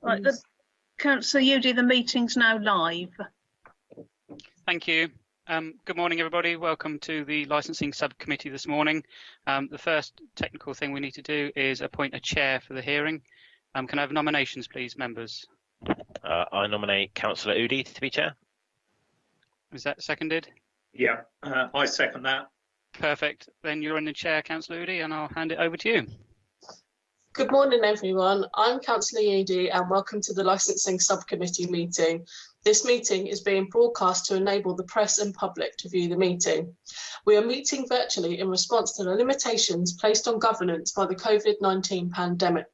Right, Councillor Udy, the meeting's now live. Thank you. Good morning, everybody. Welcome to the licensing subcommittee this morning. The first technical thing we need to do is appoint a chair for the hearing. Can I have nominations, please, members? I nominate Councillor Udy to be chair. Is that seconded? Yeah, I second that. Perfect. Then you're in the chair, Councillor Udy, and I'll hand it over to you. Good morning, everyone. I'm Councillor Udy and welcome to the Licensing Subcommittee meeting. This meeting is being broadcast to enable the press and public to view the meeting. We are meeting virtually in response to the limitations placed on governance by the COVID-19 pandemic.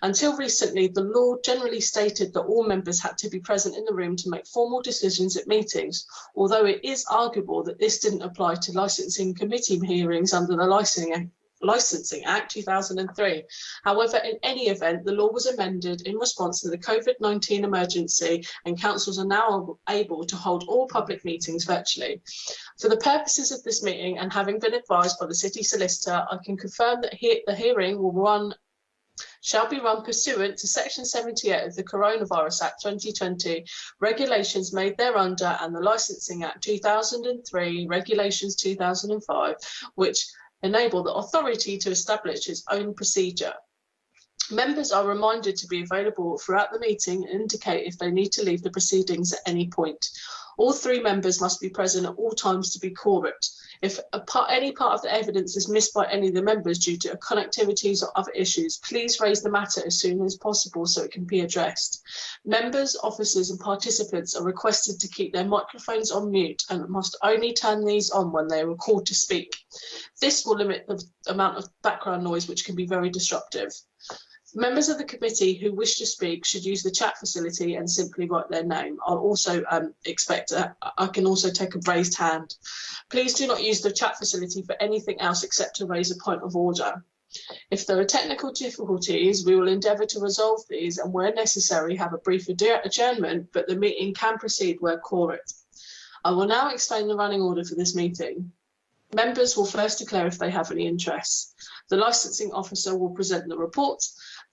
Until recently, the law generally stated that all members had to be present in the room to make formal decisions at meetings, although it is arguable that this didn't apply to licensing committee hearings under the Licensing Act 2003. However, in any event, the law was amended in response to the COVID-19 emergency and councils are now able to hold all public meetings virtually. For the purposes of this meeting and having been advised by the City Solicitor, I can confirm that the hearing shall be run pursuant to Section 78 of the Coronavirus Act 2020, regulations made thereunder, and the Licensing Act 2003, regulations 2005, which enable the authority to establish its own procedure. Members are reminded to be available throughout the meeting and indicate if they need to leave the proceedings at any point. All three members must be present at all times to be quorum. If any part of the evidence is missed by any of the members due to connectivities or other issues, please raise the matter as soon as possible so it can be addressed. Members, officers and participants are requested to keep their microphones on mute and must only turn these on when they are called to speak. This will limit the amount of background noise which can be very disruptive. Members of the committee who wish to speak should use the chat facility and simply write their name. I'll also I can also take a raised hand. Please do not use the chat facility for anything else except to raise a point of order. If there are technical difficulties, we will endeavour to resolve these and where necessary have a brief adjournment, but the meeting can proceed where quorum. I will now explain the running order for this meeting. Members will first declare if they have any interests. The licensing officer will present the report.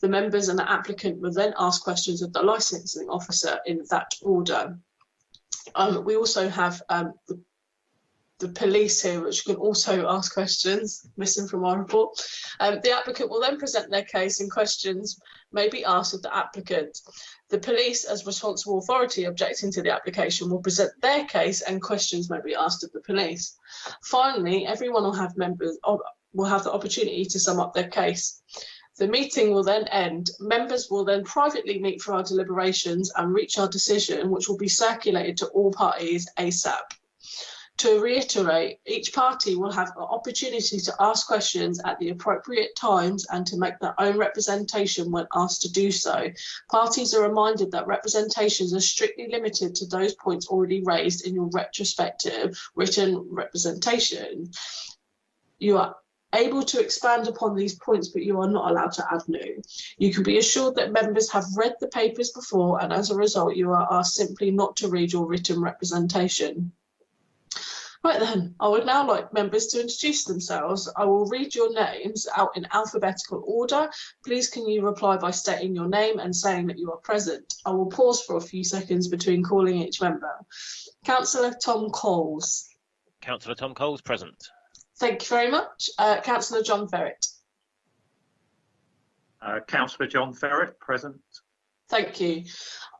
The members and the applicant will then ask questions of the licensing officer in that order. We also have the police here, which can also ask questions, missing from our report. The applicant will then present their case and questions may be asked of the applicant. The police, as responsible authority objecting to the application, will present their case and questions may be asked of the police. Finally, everyone will have the opportunity to sum up their case. The meeting will then end. Members will then privately meet for our deliberations and reach our decision, which will be circulated to all parties ASAP. To reiterate, each party will have an opportunity to ask questions at the appropriate times and to make their own representation when asked to do so. Parties are reminded that representations are strictly limited to those points already raised in your retrospective written representation. You are able to expand upon these points, but you are not allowed to add new. You can be assured that members have read the papers before, and as a result, you are asked simply not to read your written representation. Right then, I would now like members to introduce themselves. I will read your names out in alphabetical order. Please can you reply by stating your name and saying that you are present. I will pause for a few seconds between calling each member. Councillor Tom Coles. Councillor Tom Coles, present. Thank you very much. Councillor John Ferret. Councillor John Ferret, present. Thank you.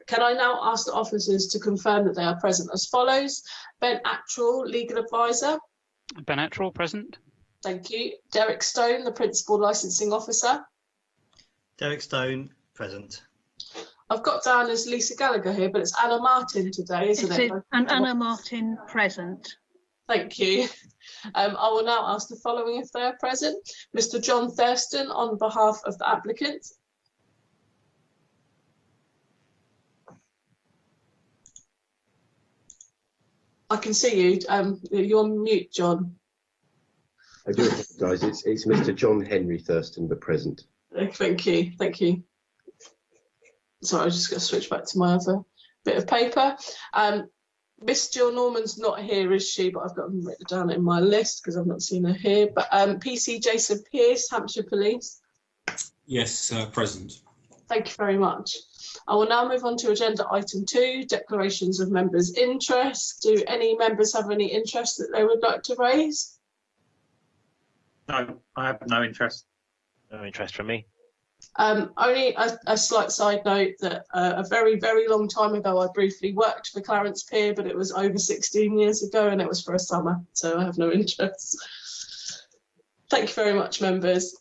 Can I now ask the officers to confirm that they are present as follows? Ben Attrell, Legal Advisor. Ben Attrell, present. Thank you. Derek Stone, the Principal Licensing Officer. Derek Stone, present. I've got down as Lisa Gallagher here, but it's Anna Martin today, isn't it? And Anna Martin, present. Thank you. I will now ask the following if they are present. Mr. John Thurston on behalf of the applicant. I can see you. You're on mute, John. I do apologise. It's Mr. John Henry Thurston, but present. Thank you. Thank you. Sorry, I'm just going to switch back to my other bit of paper. Miss Jill Norman's not here, is she? But I've got them written down in my list because I've not seen her here. But PC Jason Pearce, Hampshire Police. Yes, present. Thank you very much. I will now move on to agenda item 2, declarations of members' interest. Do any members have any interest that they would like to raise? No, I have no interest. No interest from me. Only a slight side note that a very, very long time ago, I briefly worked for Clarence Pier, but it was over 16 years ago and it was for a summer, so I have no interest. Thank you very much, members.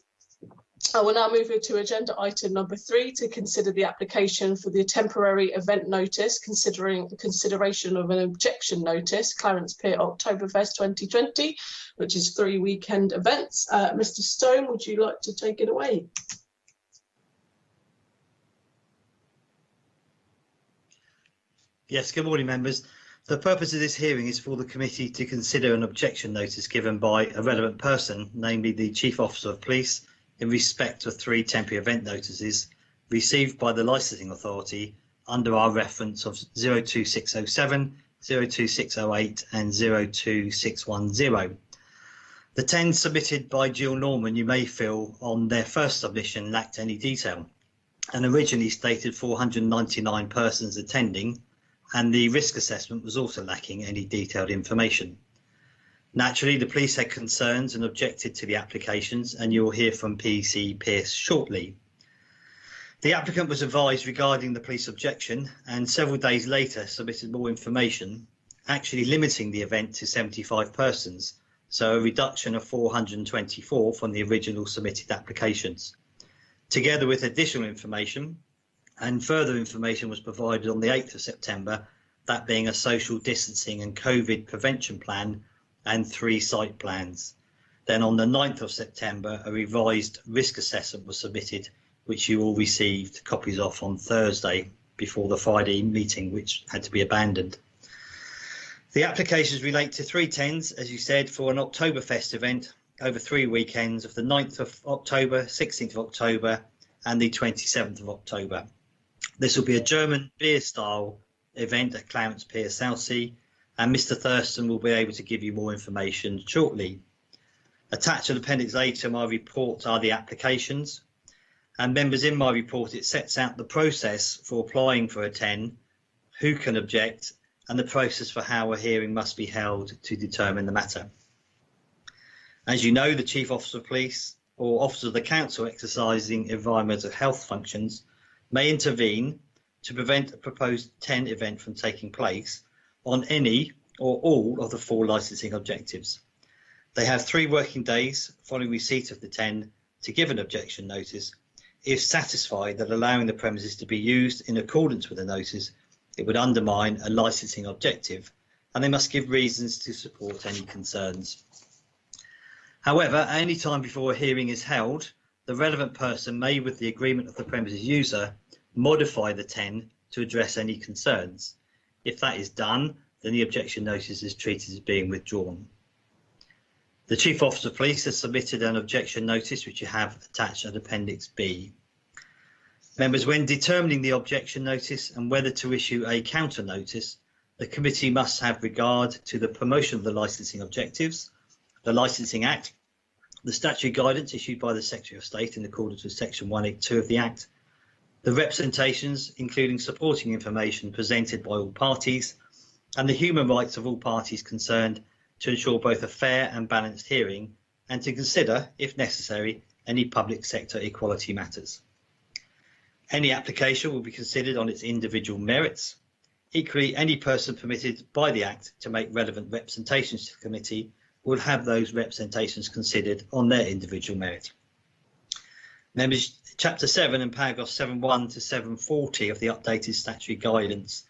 I will now move to agenda item number 3 to consider the application for the temporary event notice, consideration of an objection notice, Clarence Pier Oktoberfest 2020, which is 3 weekend events. Mr. Stone, would you like to take it away? Yes, good morning, members. The purpose of this hearing is for the committee to consider an objection notice given by a relevant person, namely the Chief Officer of Police, in respect of 3 temporary event notices received by the Licensing Authority under our reference of 02607, 02608 and 02610. The 10 submitted by Jill Norman, you may feel, on their first submission lacked any detail and originally stated 499 persons attending, and the risk assessment was also lacking any detailed information. Naturally, the police had concerns and objected to the applications, and you'll hear from PC Pierce shortly. The applicant was advised regarding the police objection and several days later submitted more information, actually limiting the event to 75 persons, so a reduction of 424 from the original submitted applications. Together with additional information, and further information was provided on the 8th of September, that being a social distancing and COVID prevention plan and 3 site plans. Then on the 9th of September, a revised risk assessment was submitted, which you all received copies of on Thursday before the Friday meeting, which had to be abandoned. The applications relate to 3 tens, as you said, for an Oktoberfest event over 3 weekends of the 9th of October, 16th of October and the 27th of October. This will be a German beer style event at Clarence Pier, Southsea, and Mr. Thurston will be able to give you more information shortly. Attached to Appendix A to my report are the applications, and members, in my report it sets out the process for applying for a 10, who can object, and the process for how a hearing must be held to determine the matter. As you know, the Chief Officer of Police or Officer of the Council exercising environmental health functions may intervene to prevent a proposed 10 event from taking place on any or all of the 4 licensing objectives. They have 3 working days following receipt of the 10 to give an objection notice. If satisfied that allowing the premises to be used in accordance with the notice, it would undermine a licensing objective, and they must give reasons to support any concerns. However, at any time before a hearing is held, the relevant person may, with the agreement of the premises user, modify the 10 to address any concerns. If that is done, then the objection notice is treated as being withdrawn. The Chief Officer of Police has submitted an objection notice, which you have attached at Appendix B. Members, when determining the objection notice and whether to issue a counter notice, the committee must have regard to the promotion of the licensing objectives, the Licensing Act, the statutory guidance issued by the Secretary of State in accordance with Section 182 of the Act, the representations, including supporting information presented by all parties, and the human rights of all parties concerned to ensure both a fair and balanced hearing, and to consider, if necessary, any public sector equality matters. Any application will be considered on its individual merits. Equally, any person permitted by the Act to make relevant representations to the committee will have those representations considered on their individual merit. Members, Chapter 7 and paragraphs 7.1 to 7.40 of the updated statutory guidance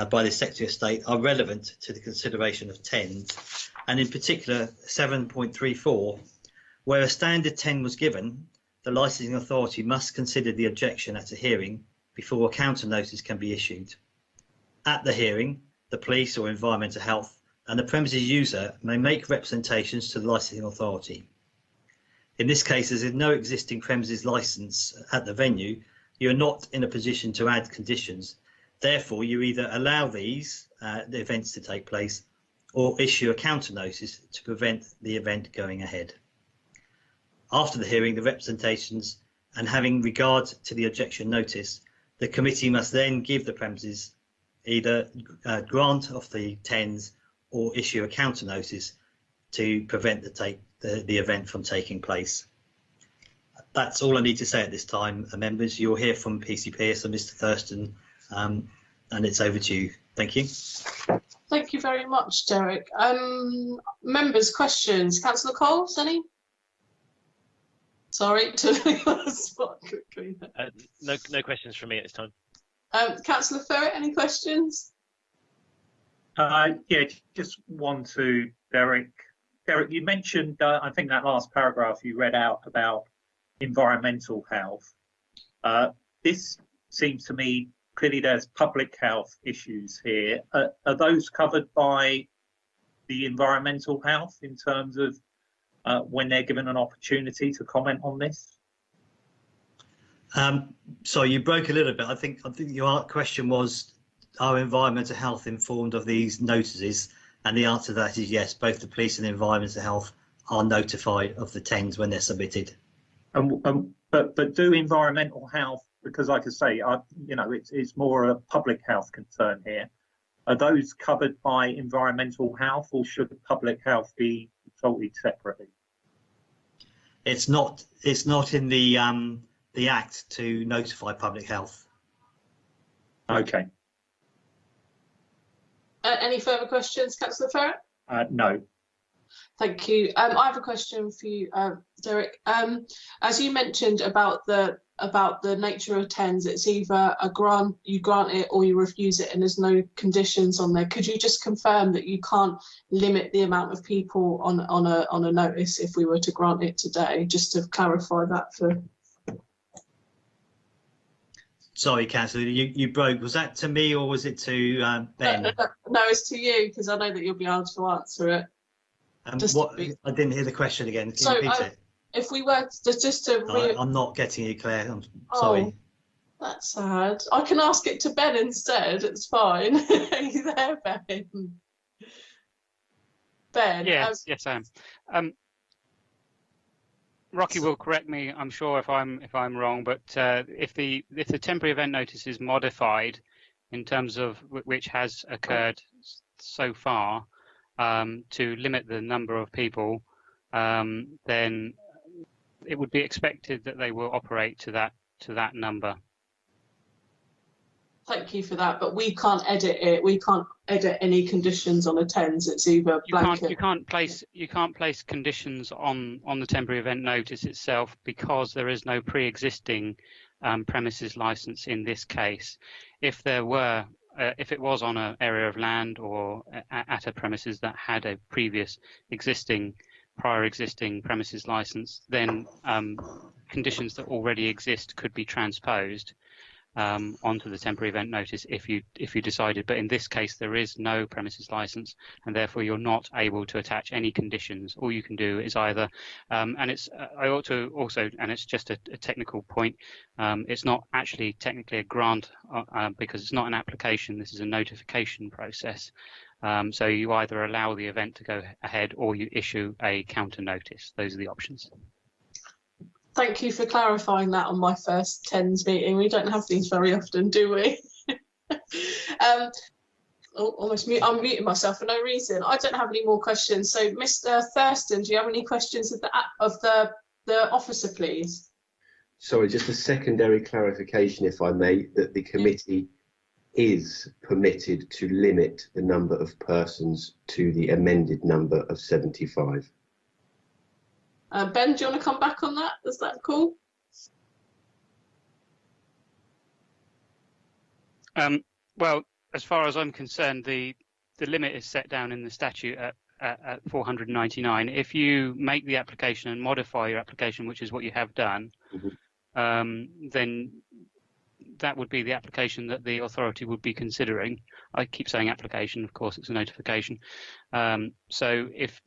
by the Secretary of State are relevant to the consideration of 10s, and in particular 7.34, where a standard 10 was given, the licensing authority must consider the objection at a hearing before a counter notice can be issued. At the hearing, the police or environmental health and the premises user may make representations to the licensing authority. In this case, as there's no existing premises license at the venue, you're not in a position to add conditions. Therefore, you either allow these the events to take place or issue a counter notice to prevent the event going ahead. After the hearing, the representations and having regard to the objection notice, the committee must then give the premises either grant of the TENS or issue a counter notice to prevent the event from taking place. That's all I need to say at this time, members. You'll hear from PCP, so Mr. Thurston, and it's over to you. Thank you. Thank you very much, Derek. Members, questions? Councillor Coles, any? Sorry to leave on the spot quickly. No questions from me at this time. Councillor Ferret, any questions? Yeah, just one to Derek. Derek, you mentioned, I think that last paragraph you read out about environmental health. This seems to me clearly there's public health issues here. Are those covered by the environmental health in terms of when they're given an opportunity to comment on this? So you broke a little bit. I think your question was, are environmental health informed of these notices? And the answer to that is yes. Both the police and environmental health are notified of the TENS when they're submitted. But do environmental health, because like I say, it's more a public health concern here. Are those covered by environmental health, or should public health be consulted separately? It's not in the Act to notify public health. Okay. Any further questions, Councillor Ferret? No. Thank you. I have a question for you, Derek. As you mentioned about the nature of TENS, it's either you grant it or you refuse it, and there's no conditions on there. Could you just confirm that you can't limit the amount of people on a notice if we were to grant it today? Just to clarify that for. Sorry, Councillor, you broke. Was that to me or was it to Ben? No, it's to you, because I know that you'll be able to answer it. I didn't hear the question again. Can you repeat it? If we were to I'm not getting you, Claire. I'm sorry. That's sad. I can ask it to Ben instead. It's fine. Are you there, Ben? Ben. Yes, yes, I am. Rocky will correct me, I'm sure, if I'm wrong, but if the temporary event notice is modified in terms of which has occurred so far to limit the number of people, then it would be expected that they will operate to that number. Thank you for that, but we can't edit it. We can't edit any conditions on a TENS. It's either blanket. You can't place conditions on the temporary event notice itself because there is no pre-existing premises license in this case. If there were, if it was on an area of land or at a premises that had a prior existing premises license, then conditions that already exist could be transposed onto the temporary event notice if you decided. But in this case, there is no premises license, and therefore you're not able to attach any conditions. All you can do is either, and it's I ought to also, and it's just a technical point. It's not actually technically a grant because it's not an application. This is a notification process. So you either allow the event to go ahead or you issue a counter notice. Those are the options. Thank you for clarifying that on my first TENS meeting. We don't have these very often, do we? I'm muting myself for no reason. I don't have any more questions. So, Mr. Thurston, do you have any questions of the officer, please? Sorry, just a secondary clarification, if I may, that the committee is permitted to limit the number of persons to the amended number of 75. Ben, do you want to come back on that? Is that cool? Well, as far as I'm concerned, the limit is set down in the statute at 499. If you make the application and modify your application, which is what you have done, then that would be the application that the authority would be considering. I keep saying application, of course, it's a notification. So if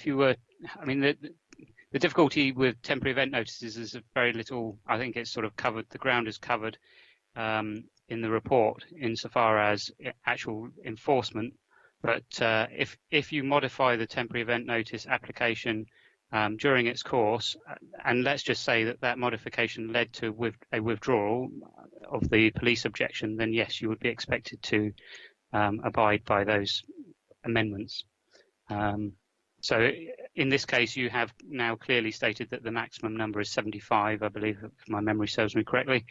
you were, I mean, the difficulty with temporary event notices is very little. I think it's sort of covered. The ground is covered in the report insofar as actual enforcement. But if you modify the temporary event notice application during its course, and let's just say that that modification led to a withdrawal of the police objection, then yes, you would be expected to abide by those amendments. So in this case, you have now clearly stated that the maximum number is 75, I believe, if my memory serves me correctly.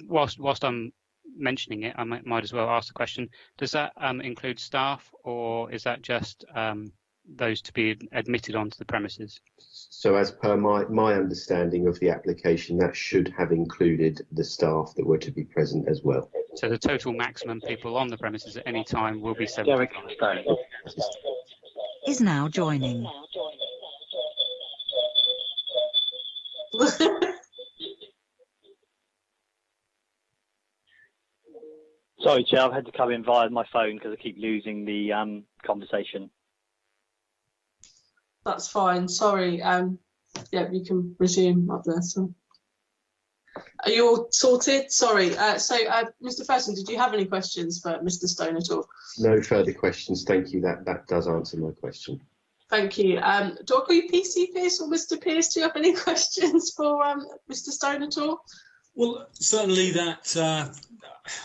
Whilst I'm mentioning it, I might as well ask the question, does that include staff, or is that just those to be admitted onto the premises? So as per my understanding of the application, that should have included the staff that were to be present as well. So the total maximum people on the premises at any time will be 75. Is now joining. Sorry, Chair, I've had to come in via my phone because I keep losing the conversation. That's fine. Sorry. Yeah, you can resume up there. So, are you all sorted? Sorry. Mr. Ferguson, did you have any questions for Mr. Stone at all? No further questions. Thank you. That does answer my question. Thank you. Do I call you PC Pearce or Mr. Pearce? Do you have any questions for Mr. Stone at all? Well, certainly that.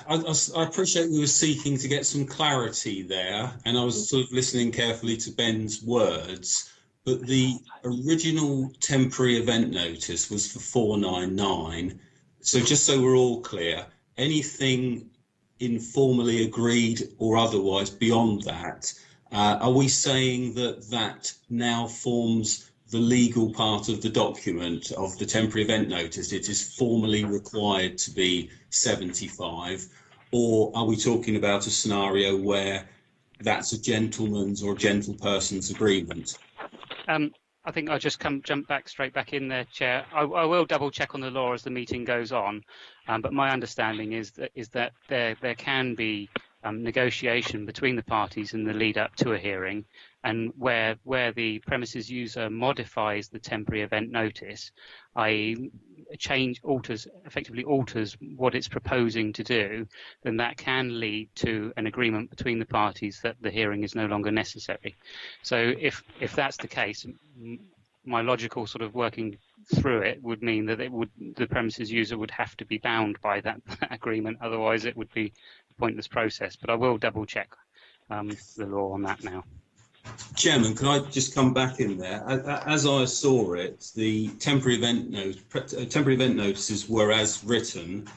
I appreciate we were seeking to get some clarity there, and I was sort of listening carefully to Ben's words, but the original temporary event notice was for 499. So just so we're all clear, anything informally agreed or otherwise beyond that, are we saying that that now forms the legal part of the document of the temporary event notice? It is formally required to be 75, or are we talking about a scenario where that's a gentleman's or a gentleperson's agreement? I think I'll just jump straight back in there, Chair. I will double check on the law as the meeting goes on, but my understanding is that there can be negotiation between the parties in the lead up to a hearing, and where the premises user modifies the temporary event notice, i.e. effectively alters what it's proposing to do, then that can lead to an agreement between the parties that the hearing is no longer necessary. So if that's the case, my logical sort of working through it would mean that the premises user would have to be bound by that agreement, otherwise it would be a pointless process. But I will double check the law on that now. Chairman, can I just come back in there? As I saw it, the temporary event notices were as written,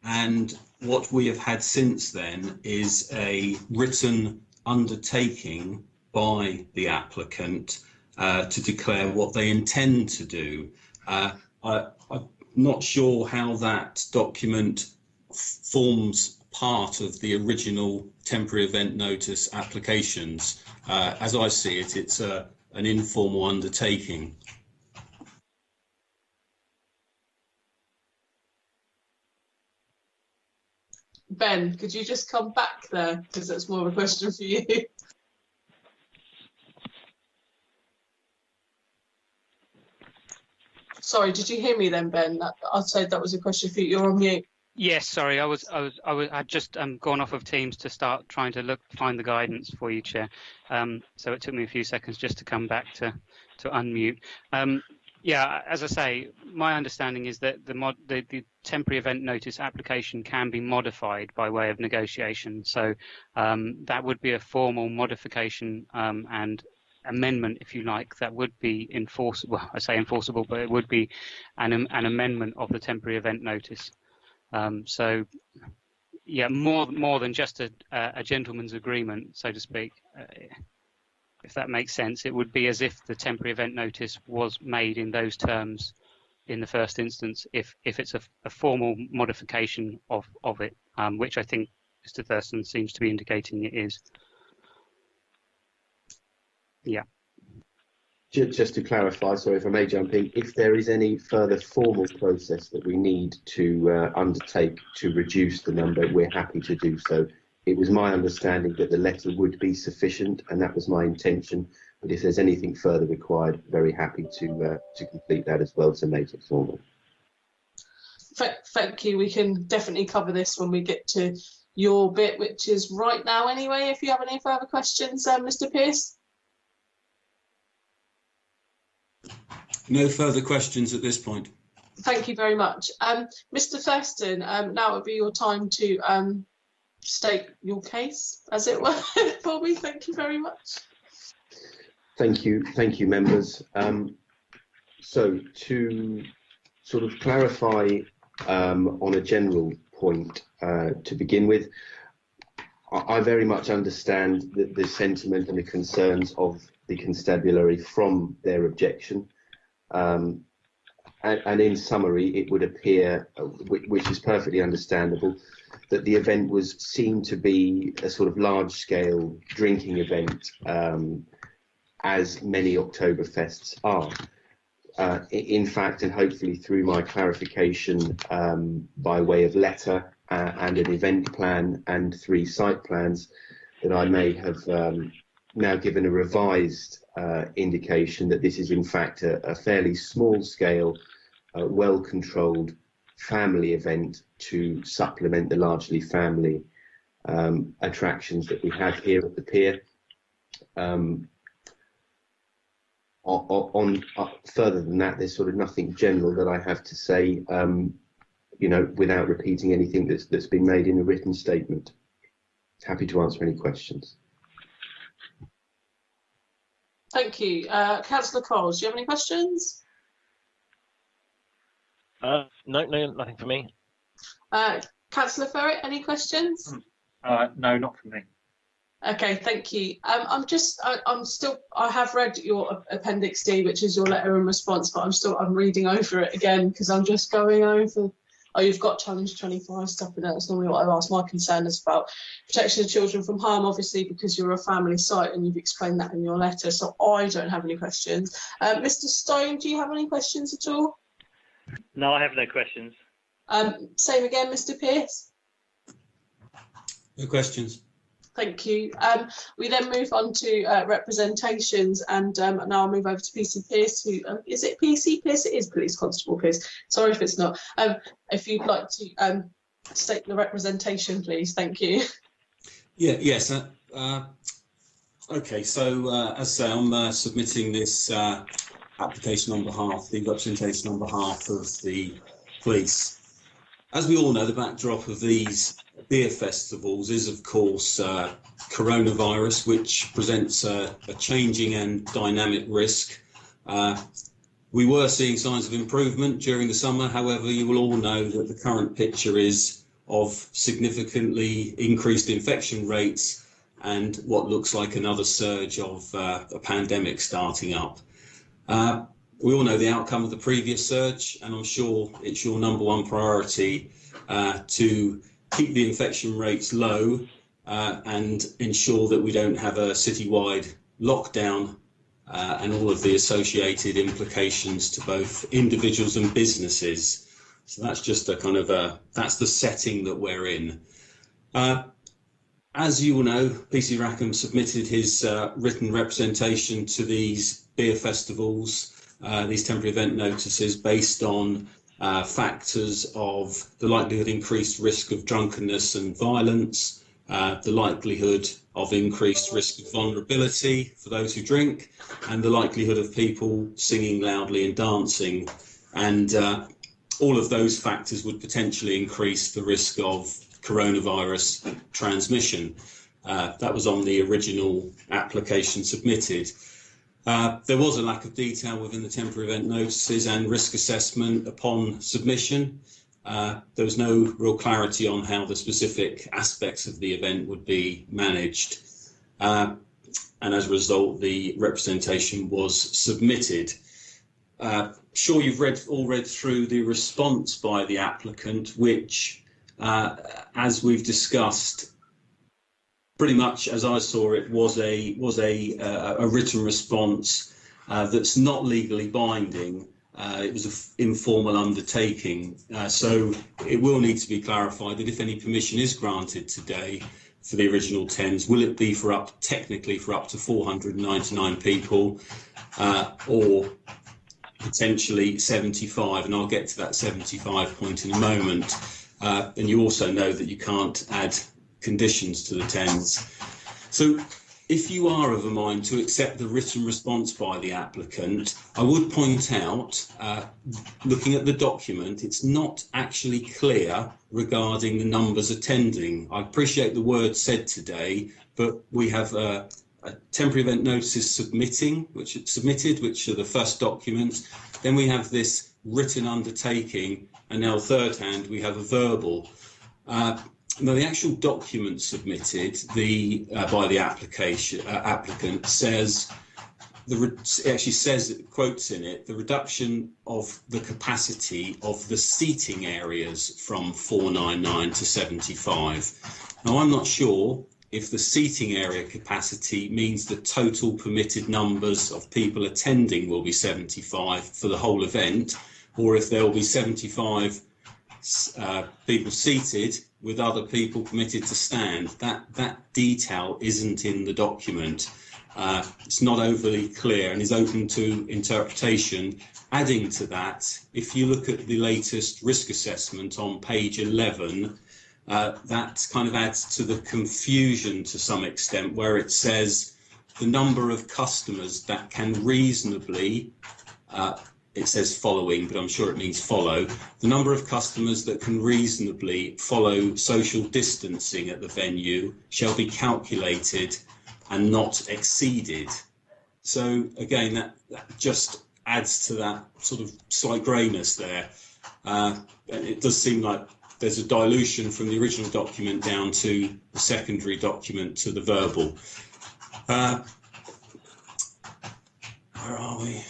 and what we have had since then is a written undertaking by the applicant to declare what they intend to do. I'm not sure how that document forms part of the original temporary event notice applications. As I see it, it's an informal undertaking. Ben, could you just come back there, because that's more of a question for you. Sorry, did you hear me then, Ben? I'd say that was a question for you. You're on mute. Yes, sorry, I'd just gone off of Teams to start trying to find the guidance for you, Chair. So it took me a few seconds just to come back to unmute. Yeah, as I say, my understanding is that the temporary event notice application can be modified by way of negotiation. So that would be a formal modification and amendment, if you like, that would be enforceable. Well, I say enforceable, but it would be an amendment of the temporary event notice. So, yeah, more than just a gentleman's agreement, so to speak. If that makes sense, it would be as if the temporary event notice was made in those terms in the first instance, if it's a formal modification of it, which I think Mr. Thurston seems to be indicating it is. Yeah. Just to clarify, so if I may jump in, if there is any further formal process that we need to undertake to reduce the number, we're happy to do so. It was my understanding that the letter would be sufficient, and that was my intention. But if there's anything further required, very happy to complete that as well to make it formal. Thank you. We can definitely cover this when we get to your bit, which is right now anyway. If you have any further questions, Mr. Pearce. No further questions at this point. Thank you very much. Mr. Thurston, now would be your time to state your case, as it were, for me. Thank you very much. Thank you, members. So to sort of clarify on a general point to begin with, I very much understand the sentiment and the concerns of the constabulary from their objection. And in summary, it would appear, which is perfectly understandable, that the event was seen to be a sort of large-scale drinking event, as many Oktoberfests are. In fact, and hopefully through my clarification by way of letter and an event plan and 3 site plans, that I may have now given a revised indication that this is in fact a fairly small scale, well-controlled family event to supplement the largely family attractions that we have here at the pier. Further than that, there's sort of nothing general that I have to say, you know, without repeating anything that's been made in a written statement. Happy to answer any questions. Thank you. Councillor Coles, do you have any questions? No, nothing for me. Councillor Ferret, any questions? No, not for me. Okay, thank you. I have read your Appendix D, which is your letter in response, but I'm reading over it again because I'm just going over. Oh, you've got Challenge 25 stuff in it. That's normally what I ask. My concern is about protection of children from harm, obviously, because you're a family site and you've explained that in your letter. So I don't have any questions. Mr. Stone, do you have any questions at all? No, I have no questions. Same again, Mr. Pearce. No questions. Thank you. We then move on to representations, and now I'll move over to PC Pearce, who is it PC Pearce? It is Police Constable Pearce. Sorry if it's not. If you'd like to state the representation, please. Thank you. Yeah. Yes. Okay. So as I say, I'm submitting this application on behalf, the representation on behalf of the police. As we all know, the backdrop of these beer festivals is, of course, coronavirus, which presents a changing and dynamic risk. We were seeing signs of improvement during the summer. However, you will all know that the current picture is of significantly increased infection rates and what looks like another surge of a pandemic starting up. We all know the outcome of the previous surge, and I'm sure it's your #1 priority to keep the infection rates low and ensure that we don't have a citywide lockdown and all of the associated implications to both individuals and businesses. So that's just a kind of that's the setting that we're in. As you all know, PC Rackham submitted his written representation to these beer festivals, these temporary event notices, based on factors of the likelihood increased risk of drunkenness and violence, the likelihood of increased risk of vulnerability for those who drink, and the likelihood of people singing loudly and dancing. And all of those factors would potentially increase the risk of coronavirus transmission. That was on the original application submitted. There was a lack of detail within the temporary event notices and risk assessment upon submission. There was no real clarity on how the specific aspects of the event would be managed. And as a result, the representation was submitted. Sure, you've all read through the response by the applicant, which, as we've discussed, pretty much as I saw it, was a written response that's not legally binding. It was an informal undertaking, so it will need to be clarified that if any permission is granted today for the original 10s, will it be technically for up to 499 people, or potentially 75? And I'll get to that 75 point in a moment. And you also know that you can't add conditions to the 10s. So if you are of a mind to accept the written response by the applicant, I would point out, looking at the document, it's not actually clear regarding the numbers attending. I appreciate the words said today, but we have a temporary event notices submitted, which are the first documents. Then we have this written undertaking, and now third hand, we have a verbal. Now, the actual document submitted by the applicant says, it actually says, it quotes in it, the reduction of the capacity of the seating areas from 499 to 75. Now, I'm not sure if the seating area capacity means the total permitted numbers of people attending will be 75 for the whole event, or if there will be 75 people seated with other people permitted to stand. That detail isn't in the document. It's not overly clear and is open to interpretation. Adding to that, if you look at the latest risk assessment on page 11, that kind of adds to the confusion to some extent, where it says the number of customers that can reasonably, it says following, but I'm sure it means follow, the number of customers that can reasonably follow social distancing at the venue shall be calculated and not exceeded. So again, that just adds to that sort of slight greyness there. It does seem like there's a dilution from the original document down to the secondary document to the verbal. Where are we?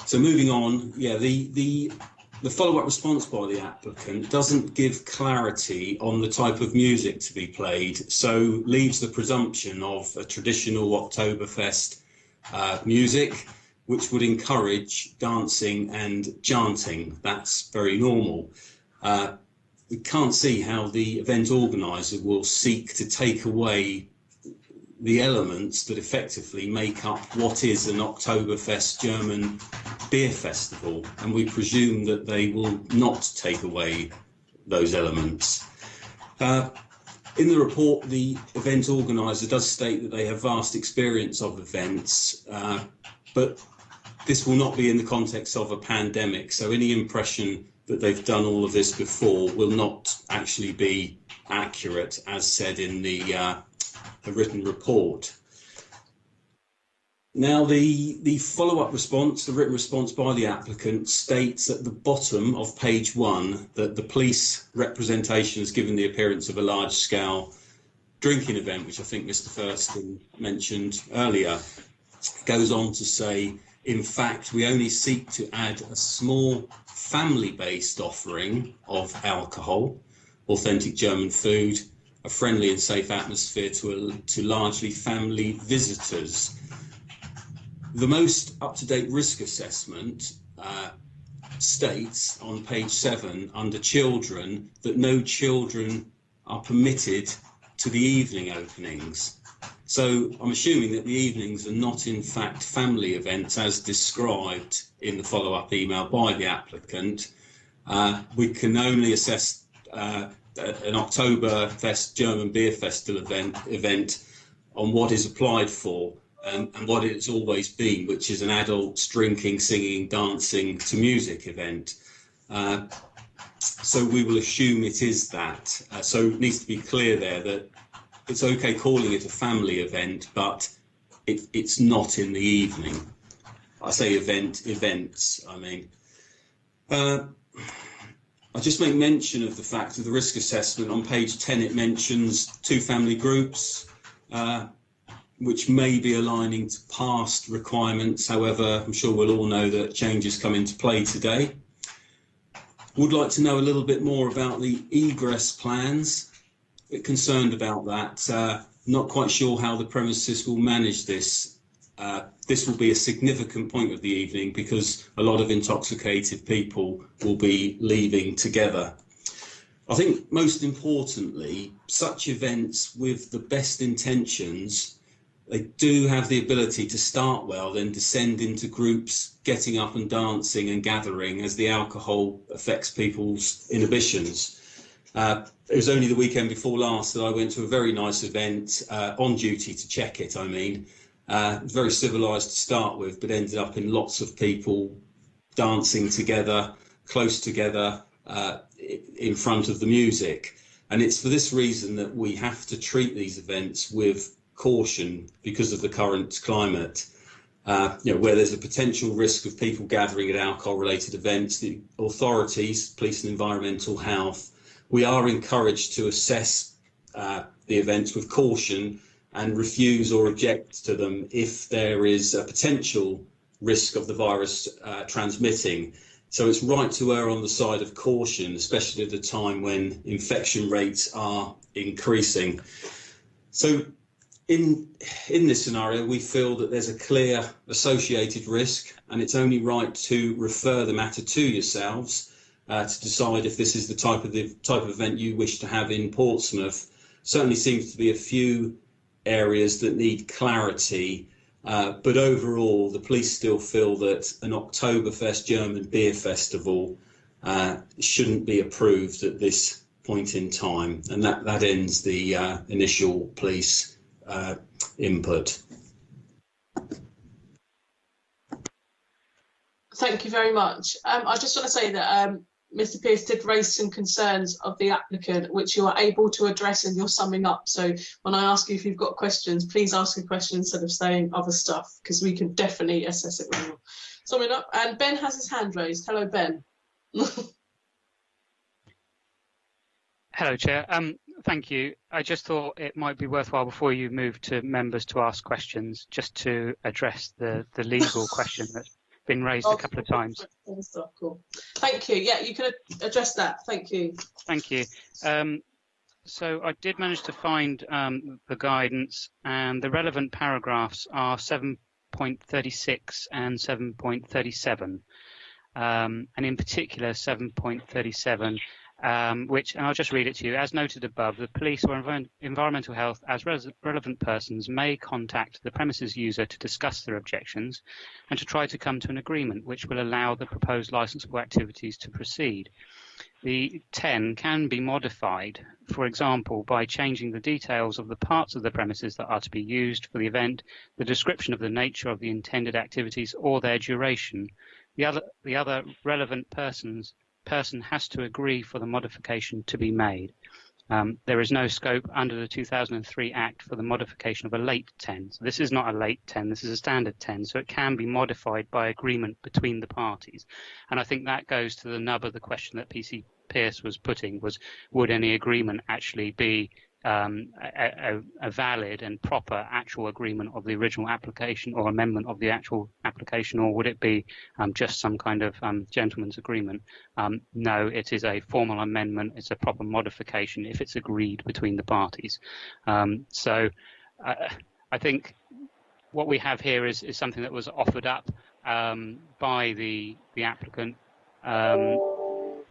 So moving on, yeah, the follow-up response by the applicant doesn't give clarity on the type of music to be played, so leaves the presumption of a traditional Oktoberfest music, which would encourage dancing and chanting. That's very normal. We can't see how the event organiser will seek to take away the elements that effectively make up what is an Oktoberfest German beer festival, and we presume that they will not take away those elements. In the report, the event organiser does state that they have vast experience of events, but this will not be in the context of a pandemic, so any impression that they've done all of this before will not actually be accurate, as said in the written report. Now, the follow-up response, the written response by the applicant, states at the bottom of page 1 that the police representation has given the appearance of a large-scale drinking event, which I think Mr. Thurston mentioned earlier. It goes on to say, in fact, we only seek to add a small family-based offering of alcohol, authentic German food, a friendly and safe atmosphere to largely family visitors. The most up-to-date risk assessment states on page 7 under children that no children are permitted to the evening openings. So I'm assuming that the evenings are not in fact family events as described in the follow-up email by the applicant. We can only assess an Oktoberfest German Beer Festival event on what is applied for and what it's always been, which is an adults drinking, singing, dancing to music event. So we will assume it is that. So it needs to be clear there that it's okay calling it a family event, but it's not in the evening. I say events, I mean. I'll just make mention of the fact of the risk assessment. On page 10, it mentions 2 family groups, which may be aligning to past requirements. However, I'm sure we'll all know that changes come into play today. Would like to know a little bit more about the egress plans. A bit concerned about that. Not quite sure how the premises will manage this. This will be a significant point of the evening because a lot of intoxicated people will be leaving together. I think most importantly, such events with the best intentions, they do have the ability to start well, then descend into groups getting up and dancing and gathering as the alcohol affects people's inhibitions. It was only the weekend before last that I went to a very nice event, on duty to check it, I mean. Very civilised to start with, but ended up in lots of people dancing together, close together, in front of the music. And it's for this reason that we have to treat these events with caution because of the current climate. Where there's a potential risk of people gathering at alcohol-related events, the authorities, police and environmental health, we are encouraged to assess the events with caution and refuse or object to them if there is a potential risk of the virus transmitting. So it's right to err on the side of caution, especially at a time when infection rates are increasing. So in this scenario, we feel that there's a clear associated risk, and it's only right to refer the matter to yourselves to decide if this is the type of event you wish to have in Portsmouth. Certainly seems to be a few areas that need clarity, but overall the police still feel that an Oktoberfest German beer festival shouldn't be approved at this point in time, and that ends the initial police input. Thank you very much. I just want to say that Mr. Pearce did raise some concerns of the applicant, which you are able to address in your summing up. So when I ask you if you've got questions, please ask a question instead of saying other stuff, because we can definitely assess it when you're summing up. And Ben has his hand raised. Hello, Ben. Hello, Chair. Thank you. I just thought it might be worthwhile before you move to members to ask questions, just to address the legal question that's been raised a couple of times. Cool. Thank you. Yeah, you can address that. Thank you. Thank you. So I did manage to find the guidance, and the relevant paragraphs are 7.36 and 7.37, and in particular 7.37. Which, and I'll just read it to you. As noted above, the police or environmental health as relevant persons may contact the premises user to discuss their objections and to try to come to an agreement which will allow the proposed licensable activities to proceed. The 10 can be modified, for example, by changing the details of the parts of the premises that are to be used for the event, the description of the nature of the intended activities or their duration. The other relevant person has to agree for the modification to be made. There is no scope under the 2003 Act for the modification of a late 10. So this is not a late 10, this is a standard 10, so it can be modified by agreement between the parties. And I think that goes to the nub of the question that PC Pearce was putting, was would any agreement actually be a valid and proper actual agreement of the original application or amendment of the actual application, or would it be just some kind of gentleman's agreement? No, it is a formal amendment. It's a proper modification if it's agreed between the parties. So I think what we have here is something that was offered up by the applicant,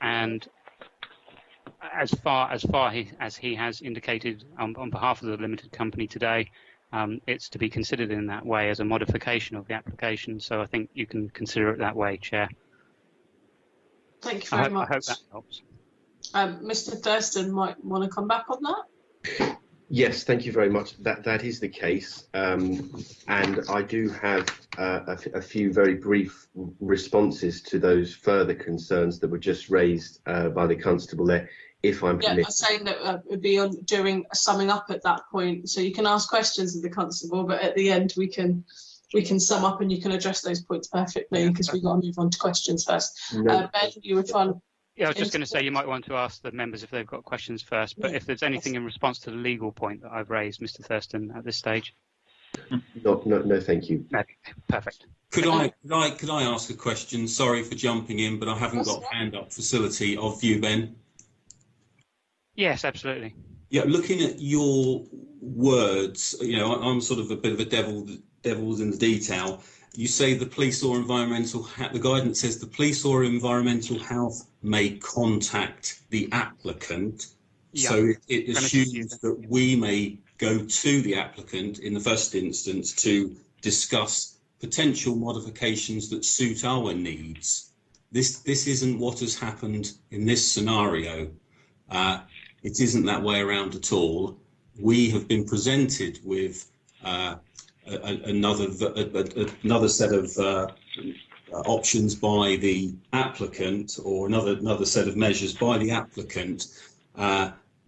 and as far as he has indicated on behalf of the limited company today, it's to be considered in that way as a modification of the application. So I think you can consider it that way, Chair. Thank you very much. I hope that helps. Mr. Thurston might want to come back on that. Yes, thank you very much. That is the case, and I do have a few very brief responses to those further concerns that were just raised by the constable there, if I'm permitted. I'm saying that it would be during summing up at that point, so you can ask questions of the constable, but at the end we can sum up and you can address those points perfectly, because we've got to move on to questions first. No. Ben, you were trying to... Yeah, I was just going to say you might want to ask the members if they've got questions first, but if there's anything in response to the legal point that I've raised, Mr. Thurston, at this stage. No, thank you. Okay, perfect. Could I ask a question? Sorry for jumping in, but I haven't got hand up facility of you, Ben. Yes, absolutely. Yeah, looking at your words, I'm sort of a bit of a devil's in the detail. You say the police or environmental the guidance says the police or environmental health may contact the applicant. Yeah. So it assumes that we may go to the applicant in the first instance to discuss potential modifications that suit our needs. This isn't what has happened in this scenario. It isn't that way around at all. We have been presented with another set of options by the applicant, or another set of measures by the applicant.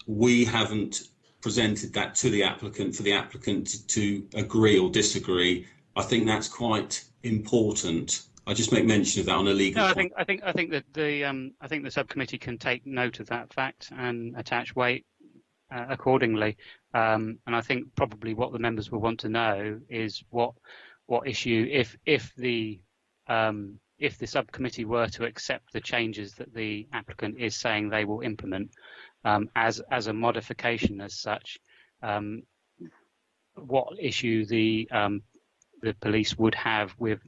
We haven't presented that to the applicant for the applicant to agree or disagree. I think that's quite important. I just make mention of that on a legal. No, I think that the subcommittee can take note of that fact and attach weight accordingly. And I think probably what the members will want to know is what issue, if the subcommittee were to accept the changes that the applicant is saying they will implement as a modification as such, what issue the police would have with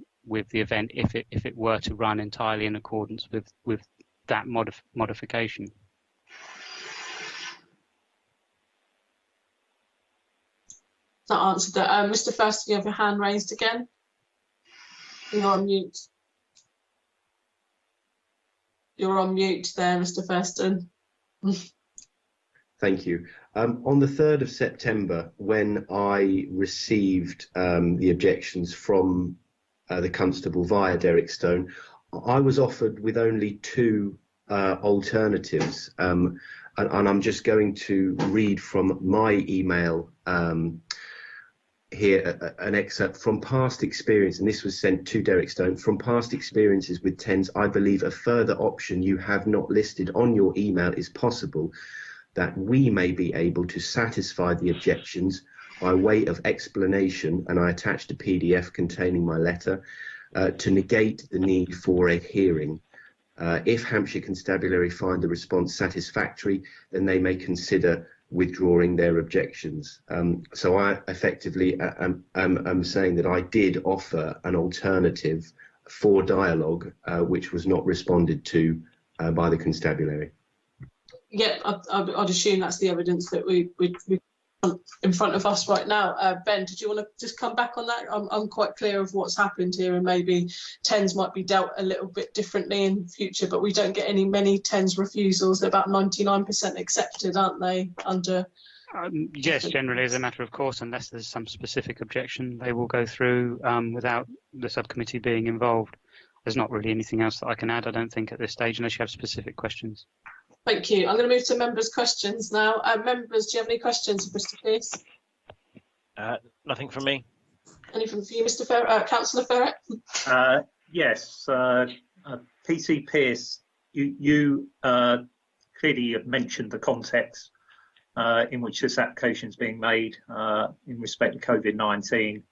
the event if it were to run entirely in accordance with that modification. That answered that. Mr. First, you have your hand raised again. You're on mute. You're on mute there, Mr. Thurston. Thank you. On the 3rd of September, when I received the objections from the constable via Derek Stone, I was offered with only 2 alternatives. And I'm just going to read from my email here, an excerpt from past experience, and this was sent to Derek Stone. From past experiences with TENS, I believe a further option you have not listed on your email is possible, that we may be able to satisfy the objections by way of explanation, and I attached a PDF containing my letter, to negate the need for a hearing. If Hampshire Constabulary find the response satisfactory, then they may consider withdrawing their objections. So I effectively am saying that I did offer an alternative for dialogue, which was not responded to by the constabulary. Yeah, I'd assume that's the evidence that we in front of us right now. Ben, did you want to just come back on that? I'm quite clear of what's happened here, and maybe TENS might be dealt a little bit differently in future, but we don't get many TENS refusals. They're about 99% accepted, aren't they, under... Yes, generally as a matter of course, unless there's some specific objection, they will go through without the subcommittee being involved. There's not really anything else that I can add, I don't think, at this stage, unless you have specific questions. Thank you. I'm going to move to members' questions now. Members, do you have any questions for Mr. Pearce? Nothing from me. Anything for you, Mr. Ferret? Councillor Ferret? Yes, PC Pearce, you clearly have mentioned the context in which this application is being made in respect to COVID-19.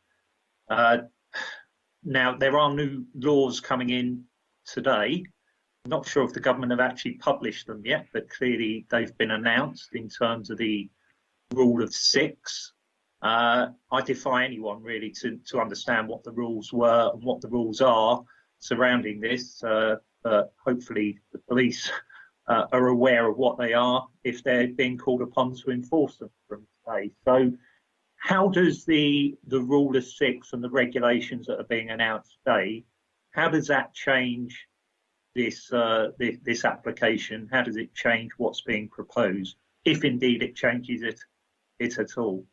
Now, there are new laws coming in today. I'm not sure if the government have actually published them yet, but clearly they've been announced in terms of the rule of 6. I defy anyone really to understand what the rules were and what the rules are surrounding this, but hopefully the police are aware of what they are if they're being called upon to enforce them from today. So how does the rule of 6 and the regulations that are being announced today, how does that change this application? How does it change what's being proposed, if indeed it changes it at all?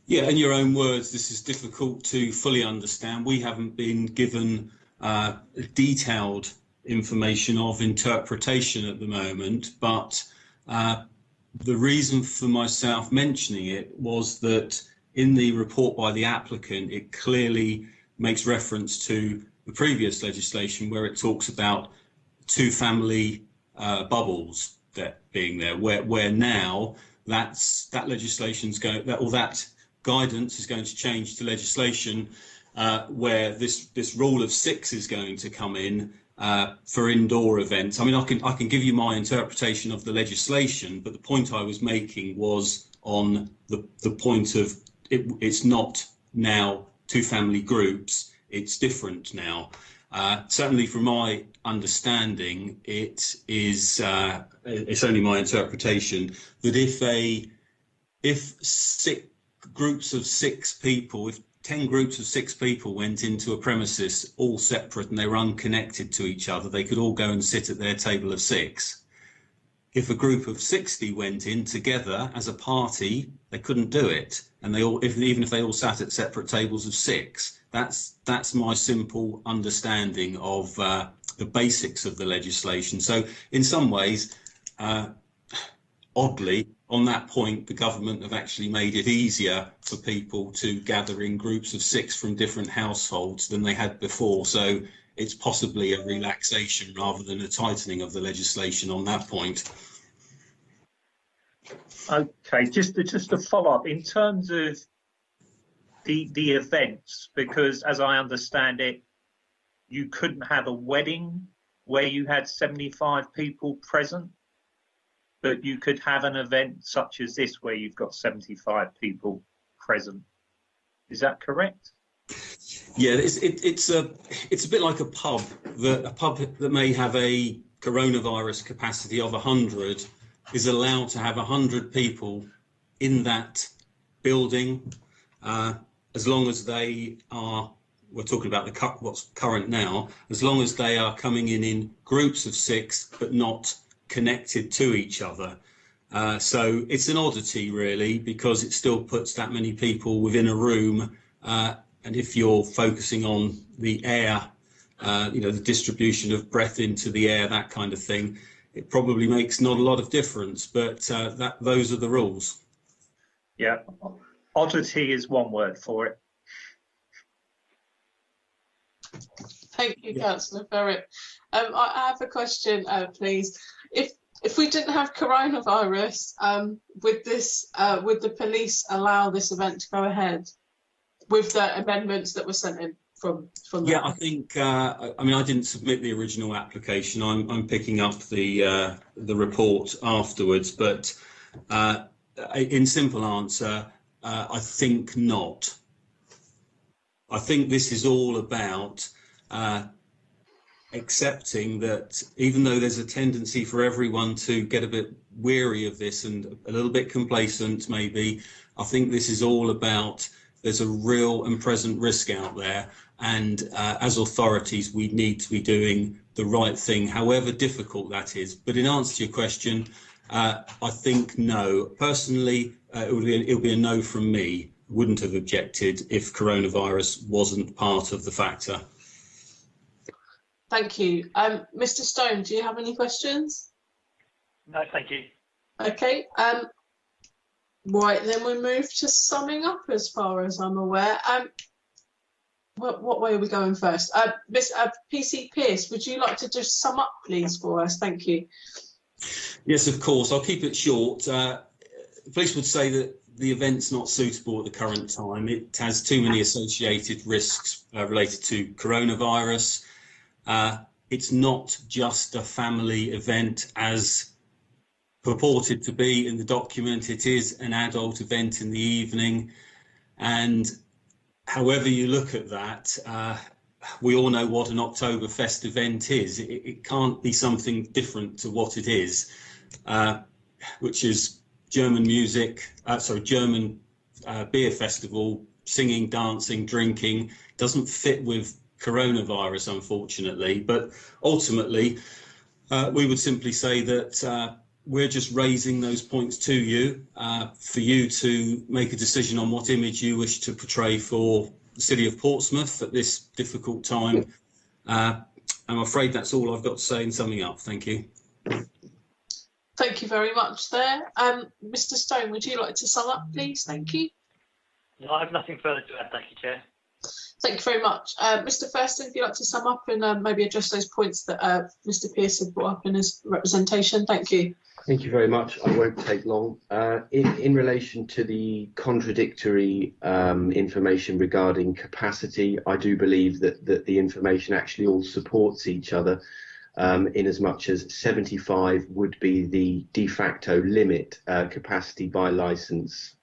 Yeah, in your own words, this is difficult to fully understand. We haven't been given detailed information of interpretation at the moment, but the reason for myself mentioning it was that in the report by the applicant, it clearly makes reference to the previous legislation where it talks about 2 family bubbles that being there, where now that legislation's going, or that guidance is going to change to legislation where this rule of 6 is going to come in for indoor events. I mean, I can give you my interpretation of the legislation, but the point I was making was on the point of it's not now 2 family groups, it's different now. Certainly from my understanding, it is it's only my interpretation that if groups of 6 people, 10 groups of 6 people went into a premises, all separate, and they were unconnected to each other, they could all go and sit at their table of 6. If a group of 60 went in together as a party, they couldn't do it, and they all, even if they all sat at separate tables of 6. That's my simple understanding of the basics of the legislation. So in some ways, oddly, on that point, the government have actually made it easier for people to gather in groups of 6 from different households than they had before. So it's possibly a relaxation rather than a tightening of the legislation on that point. Okay, just to follow up, in terms of the events, because as I understand it, you couldn't have a wedding where you had 75 people present, but you could have an event such as this where you've got 75 people present. Is that correct? Yeah, it's a bit like a pub that may have a coronavirus capacity of 100 is allowed to have 100 people in that building, as long as they are, we're talking about what's current now, as long as they are coming in groups of 6 but not connected to each other. So it's an oddity really, because it still puts that many people within a room, and if you're focusing on the air, the distribution of breath into the air, that kind of thing, it probably makes not a lot of difference, but those are the rules. Yeah, oddity is one word for it. Thank you, Councillor Ferret. I have a question, please. If we didn't have coronavirus, would the police allow this event to go ahead with the amendments that were sent in from Yeah, that? I think. I mean, I didn't submit the original application. I'm picking up the report afterwards, but in simple answer, I think not. I think this is all about accepting that even though there's a tendency for everyone to get a bit weary of this and a little bit complacent maybe, I think this is all about there's a real and present risk out there, and as authorities we need to be doing the right thing, however difficult that is. But in answer to your question, I think no. Personally, it would be a no from me. Wouldn't have objected if coronavirus wasn't part of the factor. Thank you. Mr. Stone, do you have any questions? No, thank you. Okay. Right, then we move to summing up as far as I'm aware. What way are we going first? PC Pearce, would you like to just sum up, please, for us? Thank you. Yes, of course. I'll keep it short. Police would say that the event's not suitable at the current time. It has too many associated risks related to coronavirus. It's not just a family event as purported to be in the document. It is an adult event in the evening, and however you look at that, we all know what an Oktoberfest event is. It can't be something different to what it is, which is German music, German beer festival, singing, dancing, drinking. Doesn't fit with coronavirus, unfortunately. But ultimately, we would simply say that we're just raising those points to you for you to make a decision on what image you wish to portray for the city of Portsmouth at this difficult time. I'm afraid that's all I've got to say in summing up. Thank you. Thank you very much there. Mr. Stone, would you like to sum up, please? Thank you. No, I have nothing further to add. Thank you, Chair. Thank you very much. Mr. Thurston, if you'd like to sum up and maybe address those points that Mr. Pearce had brought up in his representation. Thank you. Thank you very much. I won't take long. In relation to the contradictory information regarding capacity, I do believe that the information actually all supports each other, in as much as 75 would be the de facto limit capacity by licence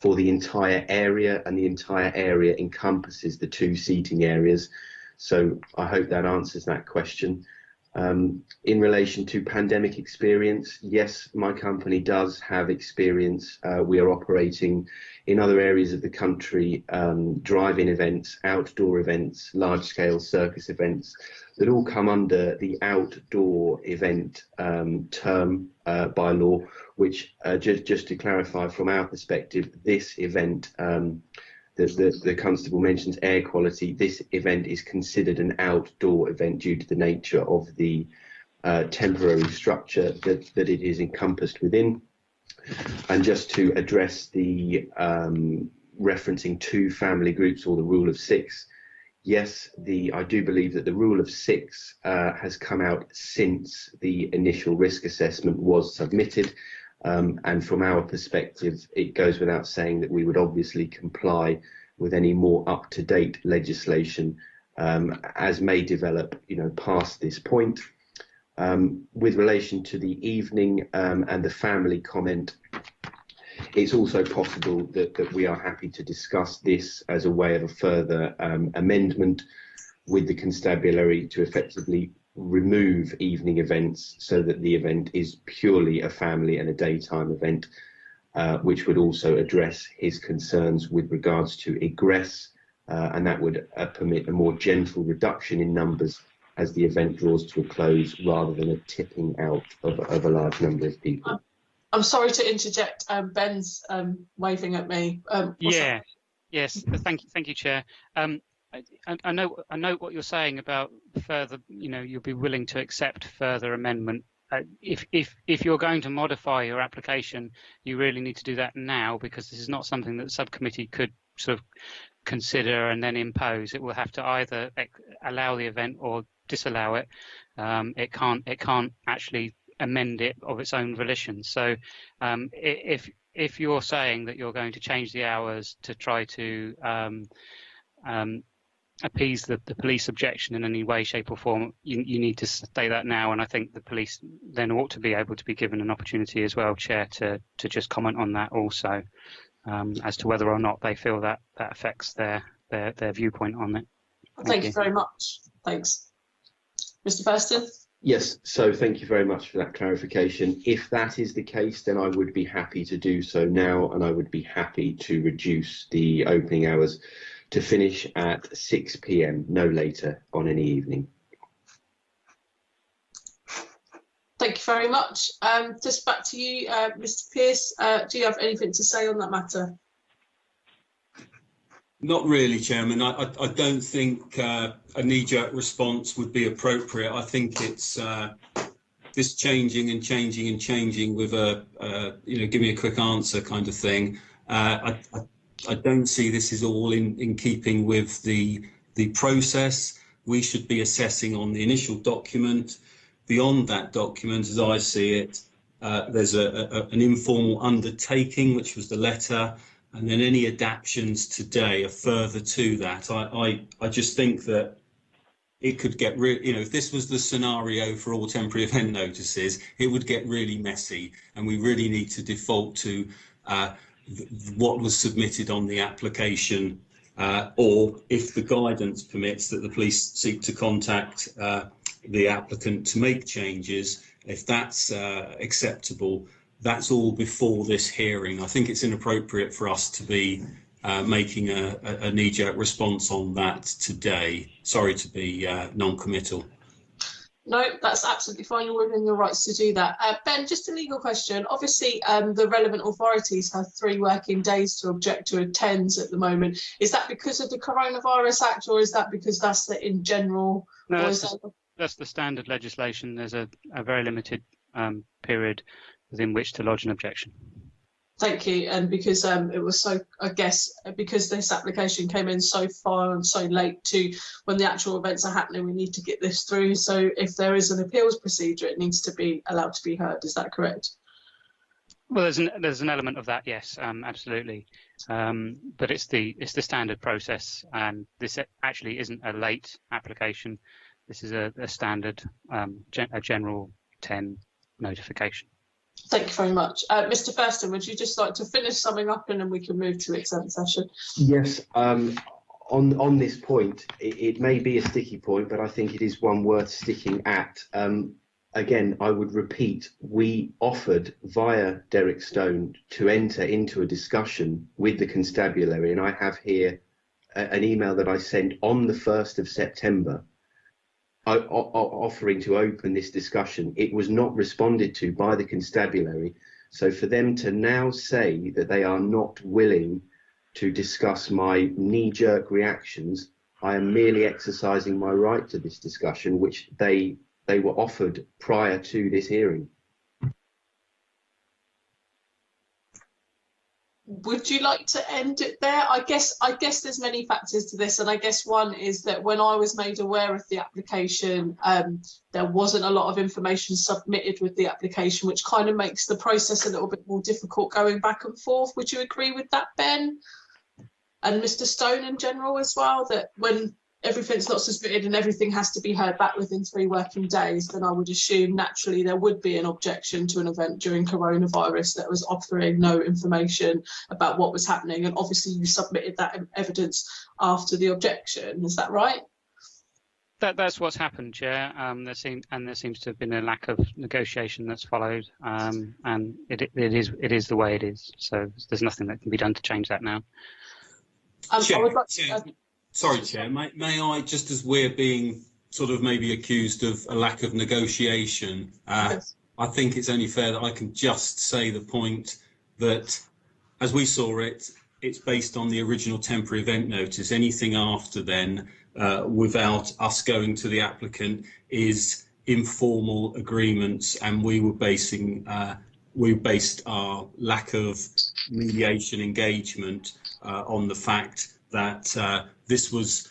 for the entire area, and the entire area encompasses the 2 seating areas. So I hope that answers that question. In relation to pandemic experience, yes, my company does have experience. We are operating in other areas of the country, drive-in events, outdoor events, large-scale circus events that all come under the outdoor event term by law, which just to clarify from our perspective, this event, the Constable mentions air quality. This event is considered an outdoor event due to the nature of the temporary structure that it is encompassed within. And just to address the referencing 2 family groups or the rule of 6, yes, I do believe that the rule of 6 has come out since the initial risk assessment was submitted. And from our perspective, it goes without saying that we would obviously comply with any more up-to-date legislation as may develop, past this point. With relation to the evening and the family comment, it's also possible that we are happy to discuss this as a way of a further amendment with the constabulary to effectively remove evening events so that the event is purely a family and a daytime event, which would also address his concerns with regards to egress, and that would permit a more gentle reduction in numbers as the event draws to a close rather than a tipping out of a large number of people. I'm sorry to interject. Ben's waving at me. Yes. Thank you, Chair. I know what you're saying about further. You'll be willing to accept further amendment. If you're going to modify your application, you really need to do that now, because this is not something that the subcommittee could sort of consider and then impose. It will have to either allow the event or disallow it. It can't actually amend it of its own volition. So if you're saying that you're going to change the hours to try to appease the police objection in any way, shape or form, you need to say that now. And I think the police then ought to be able to be given an opportunity as well, Chair, to just comment on that also, as to whether or not they feel that affects their viewpoint on it. Thank you very much. Thanks. Mr. Thurston? Yes, so thank you very much for that clarification. If that is the case, then I would be happy to do so now, and I would be happy to reduce the opening hours to finish at 6 p.m, no later on any evening. Thank you very much. Just back to you, Mr. Pearce. Do you have anything to say on that matter? Not really, Chairman. I don't think a knee-jerk response would be appropriate. I think it's this changing and changing and changing with a give me a quick answer kind of thing. I don't see this is all in keeping with the process. We should be assessing on the initial document. Beyond that document, as I see it, there's an informal undertaking, which was the letter, and then any adaptions today are further to that. I just think that it could get if this was the scenario for all temporary event notices, it would get really messy, and we really need to default to what was submitted on the application, or if the guidance permits that the police seek to contact the applicant to make changes, if that's acceptable, that's all before this hearing. I think it's inappropriate for us to be making a knee-jerk response on that today. Sorry to be non-committal. No, that's absolutely fine. You're within your rights to do that. Ben, just a legal question. Obviously, the relevant authorities have 3 working days to object to attend at the moment. Is that because of the Coronavirus Act, or is that because that's the in general? No, that's the standard legislation. There's a very limited period within which to lodge an objection. Thank you. And because it was so, I guess, because this application came in so far and so late to when the actual events are happening, we need to get this through. So if there is an appeals procedure, it needs to be allowed to be heard. Is that correct? Well, there's an element of that, yes, absolutely. But it's the standard process, and this actually isn't a late application. This is a standard, a general 10 notification. Thank you very much. Mr. Thurston, would you just like to finish summing up and then we can move to exempt session? Yes, on this point, it may be a sticky point, but I think it is one worth sticking at. Again, I would repeat, we offered via Derek Stone to enter into a discussion with the constabulary, and I have here an email that I sent on the 1st of September offering to open this discussion. It was not responded to by the constabulary. So for them to now say that they are not willing to discuss my knee-jerk reactions, I am merely exercising my right to this discussion, which they were offered prior to this hearing. Would you like to end it there? I guess there's many factors to this, and I guess one is that when I was made aware of the application, there wasn't a lot of information submitted with the application, which kind of makes the process a little bit more difficult going back and forth. Would you agree with that, Ben? And Mr. Stone in general as well, that when everything's not submitted and everything has to be heard back within 3 working days, then I would assume naturally there would be an objection to an event during coronavirus that was offering no information about what was happening. And obviously you submitted that evidence after the objection. Is that right? That's what's happened, Chair. There seems to have been a lack of negotiation that's followed, and it is the way it is. So there's nothing that can be done to change that now. I would like to, Sorry, Chair, may I, just as we're being sort of maybe accused of a lack of negotiation, yes. I think it's only fair that I can just say the point that, as we saw it, it's based on the original temporary event notice. Anything after then, without us going to the applicant, is informal agreements, and we based our lack of mediation engagement on the fact that this was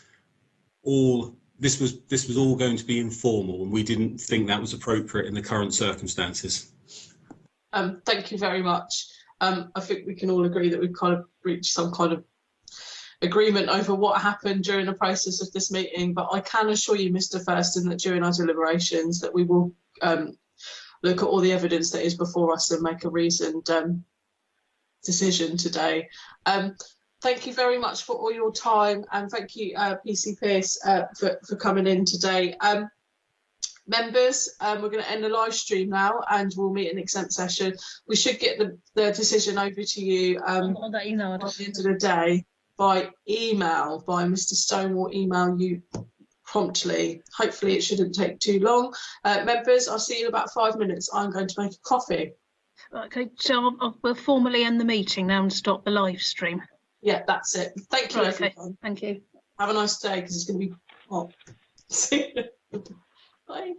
all going to be informal, and we didn't think that was appropriate in the current circumstances. Thank you very much. I think we can all agree that we've kind of reached some kind of agreement over what happened during the process of this meeting, but I can assure you, Mr. Thurston, that during our deliberations that we will look at all the evidence that is before us and make a reasoned decision today. Thank you very much for all your time, and thank you, PC Pearce, for coming in today. Members, we're going to end the live stream now, and we'll meet in exempt session. We should get the decision over to you On that email, by the end of the day by email. By Mr. Stone will email you promptly. Hopefully it shouldn't take too long. Members, I'll see you in about 5 minutes. I'm going to make a coffee. Okay, so we'll formally end the meeting now and stop the live stream. Yeah, that's it. Thank you, Right, okay. everyone. Thank you. Have a nice day, because it's going to be hot. See you. Bye.